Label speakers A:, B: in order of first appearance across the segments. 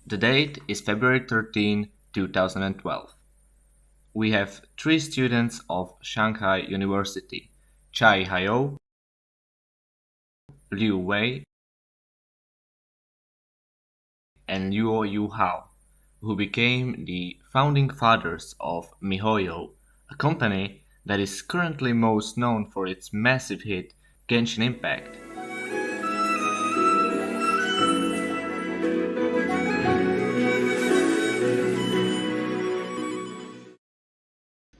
A: The date is February 13, 2012. We have three students of Shanghai University: Chai Hyo, Liu Wei, and Luo Yuhao, who became the founding fathers of miHoYo, a company that is currently most known for its massive hit Genshin Impact.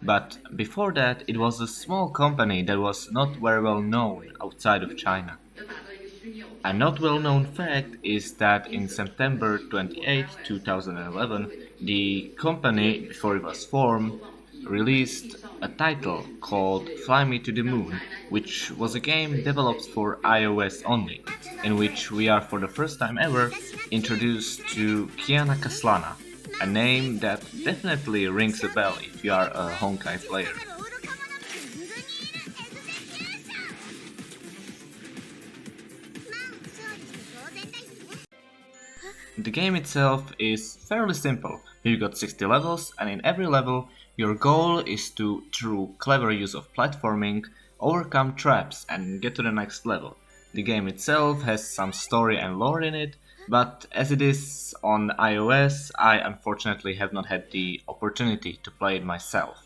A: But before that, it was a small company that was not very well known outside of China. A not well known fact is that in September 28, 2011, the company, before it was formed, released a title called Fly Me to the Moon, which was a game developed for iOS only, in which we are for the first time ever introduced to Kiana Kaslana, a name that definitely rings a bell if you are a Honkai player. The game itself is fairly simple. You got 60 levels, and in every level, your goal is to, through clever use of platforming, overcome traps and get to the next level. The game itself has some story and lore in it, but as it is on iOS, I unfortunately have not had the opportunity to play it myself.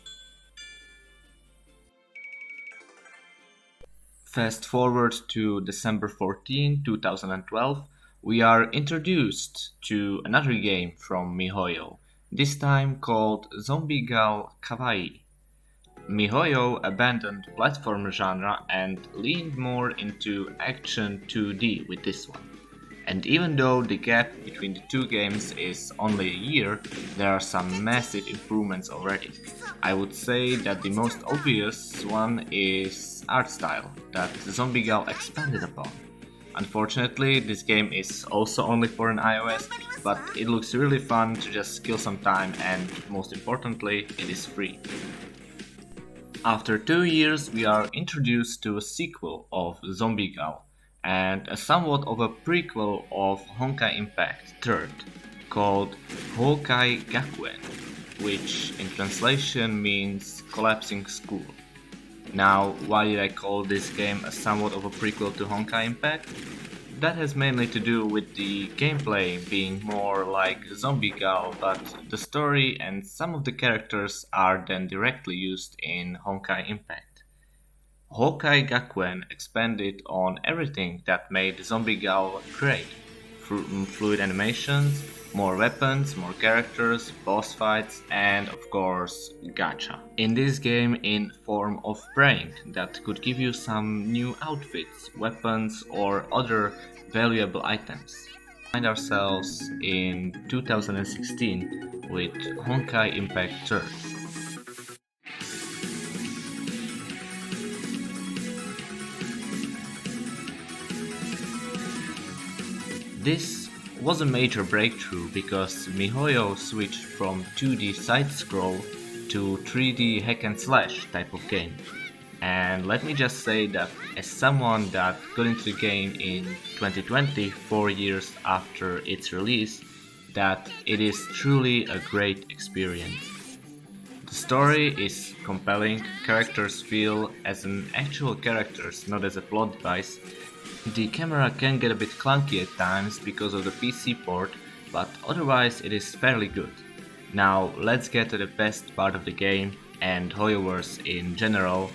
A: Fast forward to December 14, 2012, we are introduced to another game from miHoYo, this time called Zombie Gal Kawaii. miHoYo abandoned platform genre and leaned more into action 2D with this one. And even though the gap between the two games is only a year, there are some massive improvements already. I would say that the most obvious one is art style that Zombie Gal expanded upon. Unfortunately, this game is also only for an iOS, but it looks really fun to just kill some time, and most importantly, it is free. After 2 years, we are introduced to a sequel of Zombie Gal and a somewhat of a prequel of Honkai Impact 3rd, called Hokai Gakuen, which in translation means collapsing school. Now, why did I call this game a somewhat of a prequel to Honkai Impact? That has mainly to do with the gameplay being more like Zombie Gal, but the story and some of the characters are then directly used in Honkai Impact. Hokai Gakuen expanded on everything that made Zombie Gal great. Fluid animations, more weapons, more characters, boss fights, and of course, gacha. In this game in form of praying that could give you some new outfits, weapons, or other valuable items. We find ourselves in 2016 with Honkai Impact 3rd. This was a major breakthrough because miHoYo switched from 2D side-scroll to 3D hack and slash type of game. And let me just say that as someone that got into the game in 2020, 4 years after its release, that it is truly a great experience. The story is compelling, characters feel as an actual characters, not as a plot device. The camera can get a bit clunky at times because of the PC port, but otherwise it is fairly good. Now let's get to the best part of the game and Hoyoverse in general,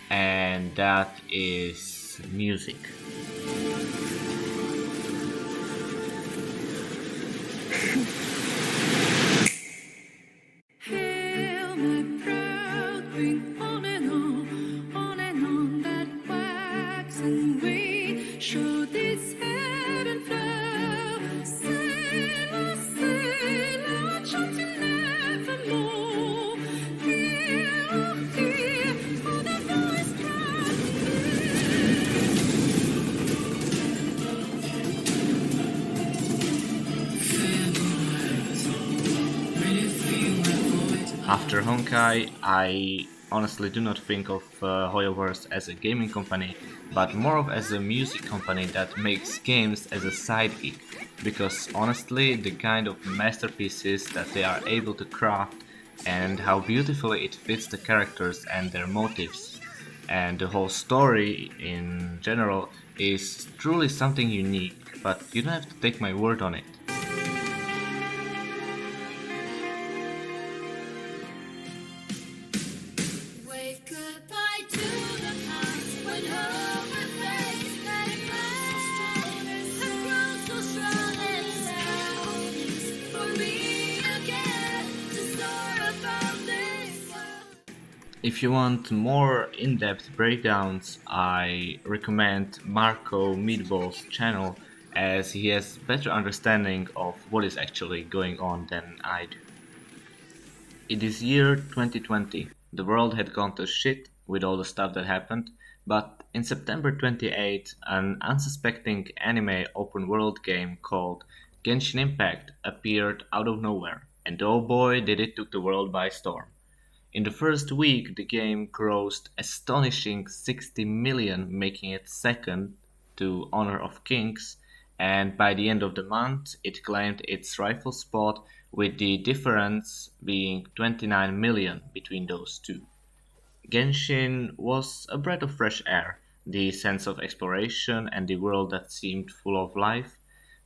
A: and that is music.
B: Hail my proud queen, on and on that waxen way, show this head and flow. Sailor, chanting nevermore. Hear, oh that voice
A: After Honkai, I honestly do not think of Hoyoverse as a gaming company, but more of as a music company that makes games as a side gig. Because honestly, the kind of masterpieces that they are able to craft and how beautifully it fits the characters and their motives and the whole story in general is truly something unique, but you don't have to take my word on it.
B: Wave goodbye to the past when hope and faith let it pass. Have grown so strong and sound for me again to soar above this world.
A: If you want more in-depth breakdowns, I recommend Marco Meatball's channel as he has better understanding of what is actually going on than I do. It is year 2020. The world had gone to shit with all the stuff that happened, but in September 28th, an unsuspecting anime open world game called Genshin Impact appeared out of nowhere, and oh boy did it took the world by storm. In the first week, the game grossed astonishing 60 million, making it second to Honor of Kings, and by the end of the month, it claimed its rightful spot with the difference being 29 million between those two. Genshin was a breath of fresh air, the sense of exploration and the world that seemed full of life,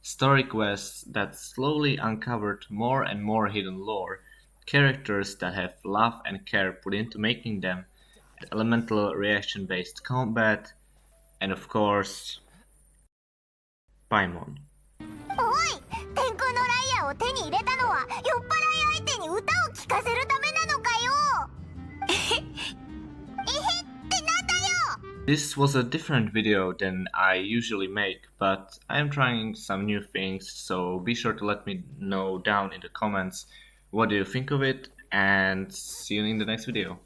A: story quests that slowly uncovered more and more hidden lore, characters that have love and care put into making them, elemental reaction based combat, and of course, Paimon.
C: おい、天空のライアーを手に入れたのは酔っ払い相手に歌を聴かせるためなのかよ。えへってなんだよ。
A: This was a different video than I usually make, but I am trying some new things, so be sure to let me know down in the comments what do you think of it, and see you in the next video.